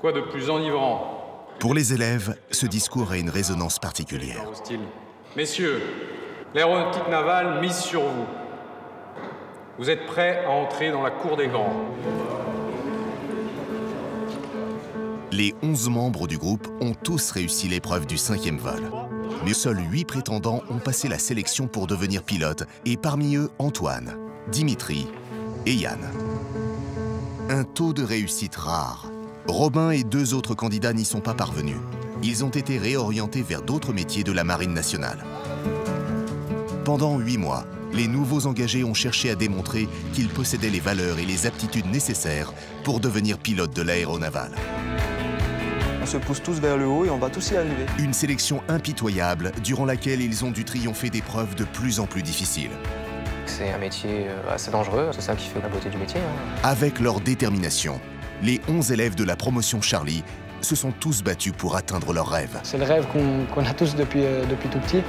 Quoi de plus enivrant? Pour les élèves, ce discours a une résonance particulière. Messieurs, l'aéronautique navale mise sur vous. Vous êtes prêts à entrer dans la cour des grands. Les 11 membres du groupe ont tous réussi l'épreuve du 5e vol. Mais seuls 8 prétendants ont passé la sélection pour devenir pilote, et parmi eux, Antoine, Dimitri et Yann. Un taux de réussite rare. Robin et 2 autres candidats n'y sont pas parvenus. Ils ont été réorientés vers d'autres métiers de la Marine nationale. Pendant 8 mois, les nouveaux engagés ont cherché à démontrer qu'ils possédaient les valeurs et les aptitudes nécessaires pour devenir pilote de l'aéronaval. On se pousse tous vers le haut et on va tous y arriver. Une sélection impitoyable durant laquelle ils ont dû triompher d'épreuves de plus en plus difficiles. C'est un métier assez dangereux, c'est ça qui fait la beauté du métier. Avec leur détermination, les 11 élèves de la promotion Charlie se sont tous battus pour atteindre leurs rêves. C'est le rêve qu'on a tous depuis tout petit.